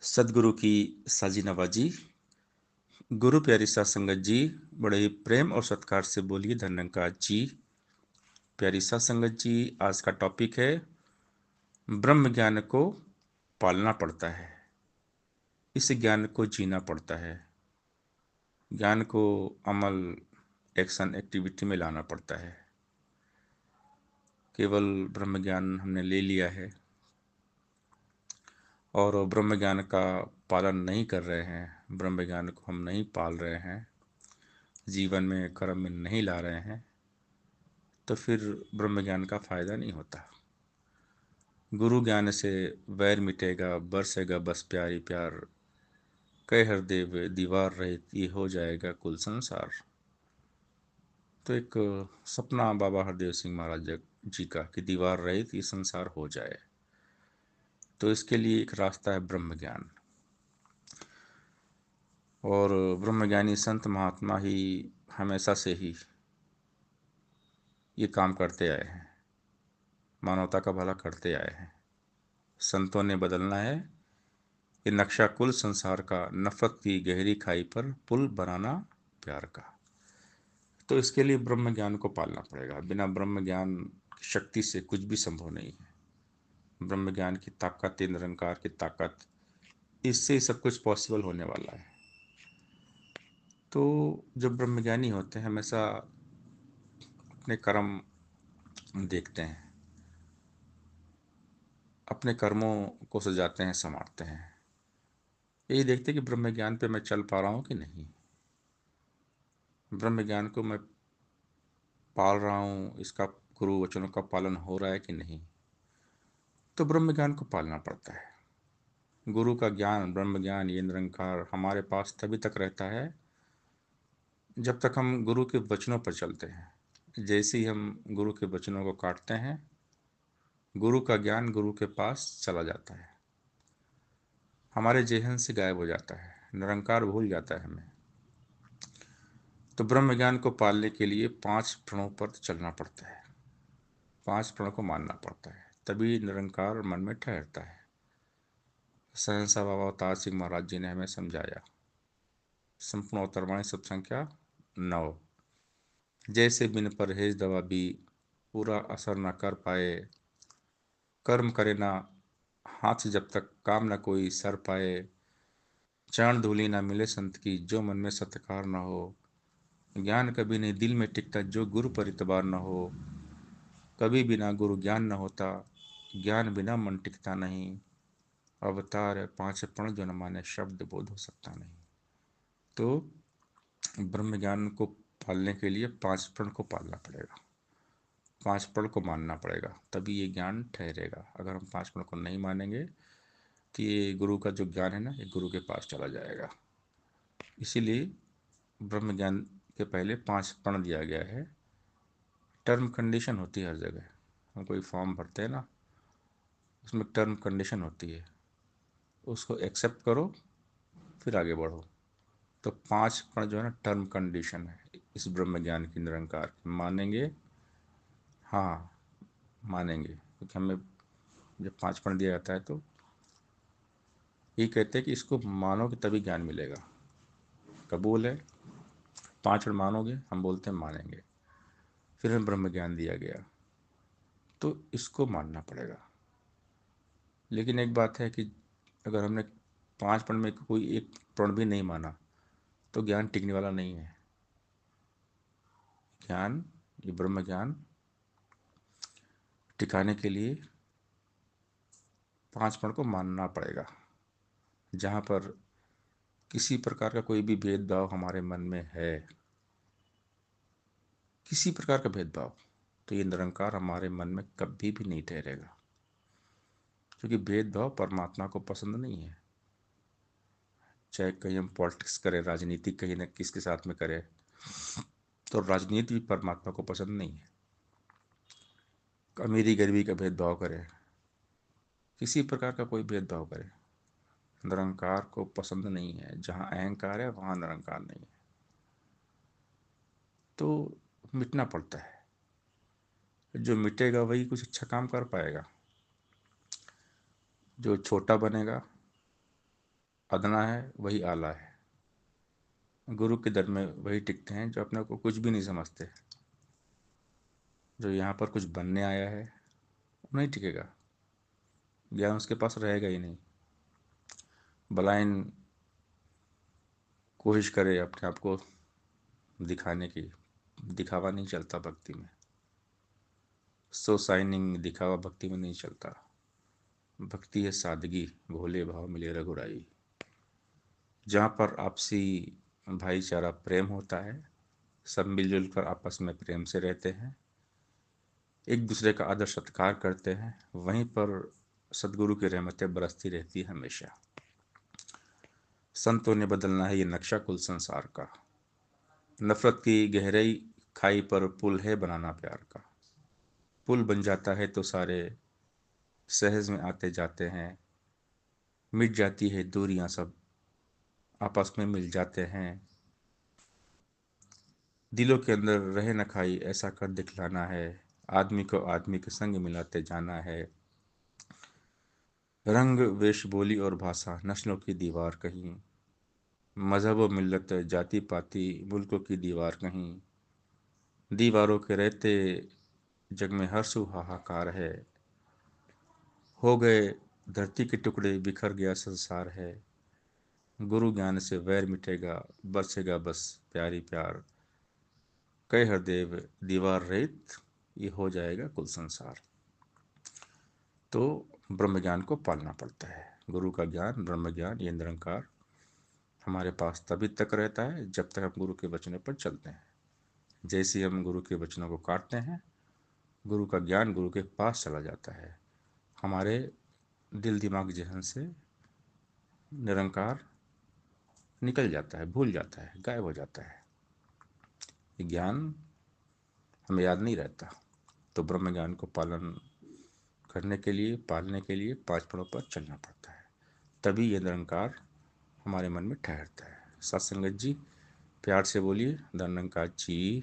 सदगुरु की साजी नवाजी। गुरु प्यारी साध संगत जी, बड़े ही प्रेम और सत्कार से बोलिए धन्यवाद जी। प्यारी साध संगत जी, आज का टॉपिक है ब्रह्म ज्ञान को पालना पड़ता है, इस ज्ञान को जीना पड़ता है, ज्ञान को अमल, एक्शन, एक्टिविटी में लाना पड़ता है। केवल ब्रह्म ज्ञान हमने ले लिया है और ब्रह्म ज्ञान का पालन नहीं कर रहे हैं, ब्रह्म ज्ञान को हम नहीं पाल रहे हैं, जीवन में कर्म में नहीं ला रहे हैं, तो फिर ब्रह्म ज्ञान का फायदा नहीं होता। गुरु ज्ञान से वैर मिटेगा, बरसेगा बस प्यारी प्यार, कह हृदय दीवार रहित ये हो जाएगा कुल संसार। तो एक सपना बाबा हरदेव सिंह महाराज जी का कि दीवार रहित ये संसार हो जाए, तो इसके लिए एक रास्ता है ब्रह्म ज्ञान। और ब्रह्मज्ञानी संत महात्मा ही हमेशा से ही ये काम करते आए हैं, मानवता का भला करते आए हैं। संतों ने बदलना है ये नक्शा कुल संसार का, नफरत की गहरी खाई पर पुल बनाना प्यार का। तो इसके लिए ब्रह्म ज्ञान को पालना पड़ेगा। बिना ब्रह्म ज्ञान की शक्ति से कुछ भी संभव नहीं है। ब्रह्म ज्ञान की ताकत, निरंकार की ताकत, इससे ही सब कुछ पॉसिबल होने वाला है। तो जब ब्रह्मज्ञानी होते हैं हमेशा अपने कर्म देखते हैं, अपने कर्मों को सजाते हैं, संवारते हैं, यही देखते हैं कि ब्रह्म ज्ञान पे मैं चल पा रहा हूँ कि नहीं, ब्रह्म ज्ञान को मैं पाल रहा हूँ, इसका गुरु वचनों का पालन हो रहा है कि नहीं। तो ब्रह्म ज्ञान को पालना पड़ता है। गुरु का ज्ञान, ब्रह्म ज्ञान, ये निरंकार हमारे पास तभी तक रहता है जब तक हम गुरु के वचनों पर चलते हैं। जैसे ही हम गुरु के वचनों को काटते हैं, गुरु का ज्ञान गुरु के पास चला जाता है, हमारे जेहन से गायब हो जाता है, निरंकार भूल जाता है हमें। तो ब्रह्म ज्ञान को पालने के लिए 5 प्रणों पर चलना पड़ता है, 5 प्रणों को मानना पड़ता है, तभी निरंकार मन में ठहरता है। सहनसा बाबा अवतार सिंह महाराज जी ने हमें समझाया। संपूर्ण अवतरवाणी सब संख्या 9। जैसे बिन परहेज दवा भी पूरा असर न कर पाए, कर्म करे ना हाथ जब तक काम न कोई सर पाए, चरण धूलि न मिले संत की जो मन में सत्कार न हो, ज्ञान कभी नहीं दिल में टिकता जो गुरु पर इतबार न हो, कभी बिना गुरु ज्ञान न होता, ज्ञान बिना मन टिकता नहीं, अवतार है 5 प्रण जो न माने शब्द बोध हो सकता नहीं। तो ब्रह्म ज्ञान को पालने के लिए 5 प्रण को पालना पड़ेगा, 5 प्रण को मानना पड़ेगा, तभी ये ज्ञान ठहरेगा। अगर हम 5 प्रण को नहीं मानेंगे तो ये गुरु का जो ज्ञान है ना, ये गुरु के पास चला जाएगा। इसीलिए ब्रह्म ज्ञान के पहले 5 प्रण दिया गया है। टर्म कंडीशन होती है हर जगह, हम कोई फॉर्म भरते हैं ना, उसमें टर्म कंडीशन होती है, उसको एक्सेप्ट करो फिर आगे बढ़ो। तो 5 प्रण जो है ना, टर्म कंडीशन है इस ब्रह्म ज्ञान की, निरंकार मानेंगे, हाँ मानेंगे, क्योंकि हमें जब 5 प्रण दिया जाता है तो ये कहते हैं कि इसको मानोगे तभी ज्ञान मिलेगा। कबूल है, 5 प्रण मानोगे, हम बोलते हैं मानेंगे, फिर हमें ब्रह्म ज्ञान दिया गया, तो इसको मानना पड़ेगा। लेकिन एक बात है कि अगर हमने 5 प्रण में कोई एक प्रण भी नहीं माना तो ज्ञान टिकने वाला नहीं है। ज्ञान, ये ब्रह्म ज्ञान टिकाने के लिए 5 प्रण को मानना पड़ेगा। जहाँ पर किसी प्रकार का कोई भी भेदभाव हमारे मन में है, किसी प्रकार का भेदभाव, तो ये निरंकार हमारे मन में कभी भी नहीं ठहरेगा, क्योंकि भेदभाव परमात्मा को पसंद नहीं है। चाहे कहीं हम पॉलिटिक्स करें, राजनीति कहीं ना किसके साथ में करें, तो राजनीति भी परमात्मा को पसंद नहीं है। अमीरी गरीबी का भेदभाव करें, किसी प्रकार का कोई भेदभाव करें, निरंकार को पसंद नहीं है। जहाँ अहंकार है वहाँ निरंकार नहीं है। तो मिटना पड़ता है, जो मिटेगा वही कुछ अच्छा काम कर पाएगा। जो छोटा बनेगा, अदना है वही आला है। गुरु के दर में वही टिकते हैं जो अपने को कुछ भी नहीं समझते। जो यहाँ पर कुछ बनने आया है वो नहीं टिकेगा, ज्ञान उसके पास रहेगा ही नहीं। ब्लाइंड कोशिश करे अपने आप को दिखाने की, दिखावा नहीं चलता भक्ति में। सो साइनिंग दिखावा भक्ति में नहीं चलता। भक्ति है सादगी, भोले भाव मिले रघुराई। जहाँ पर आपसी भाईचारा प्रेम होता है, सब मिलजुल कर आपस में प्रेम से रहते हैं, एक दूसरे का आदर सत्कार करते हैं, वहीं पर सदगुरु की रहमतें बरसती रहती है हमेशा। संतों ने बदलना है ये नक्शा कुल संसार का। नफरत की गहराई खाई पर पुल है बनाना प्यार का। पुल बन जाता है तो सारे सहज में आते जाते हैं, मिट जाती है दूरियां सब आपस में मिल जाते हैं। दिलों के अंदर रहे न खाई ऐसा कर दिखलाना है, आदमी को आदमी के संग मिलाते जाना है। रंग वेश बोली और भाषा नस्लों की दीवार कहीं, मजहब व मिल्लत जाति पाति मुल्कों की दीवार कहीं। दीवारों के रहते जग में हर सू हाहाकार है, हो गए धरती के टुकड़े बिखर गया संसार है। गुरु ज्ञान से वैर मिटेगा, बरसेगा बस प्यारी प्यार। कह हरदेव दीवार रहित ये हो जाएगा कुल संसार। तो ब्रह्म ज्ञान को पालना पड़ता है। गुरु का ज्ञान, ब्रह्म ज्ञान, ये निरंकार हमारे पास तभी तक रहता है जब तक हम गुरु के वचनों पर चलते हैं। जैसे ही हम गुरु के वचनों को काटते हैं, गुरु का ज्ञान गुरु के पास चला जाता है, हमारे दिल दिमाग जहन से निरंकार निकल जाता है, भूल जाता है, गायब हो जाता है। ये ज्ञान हमें याद नहीं रहता। तो ब्रह्म ज्ञान को पालन करने के लिए, पालने के लिए 5 पड़ों पर चलना पड़ता है, तभी ये निरंकार हमारे मन में ठहरता है। सत्संगत जी, प्यार से बोलिए, निरंकार जी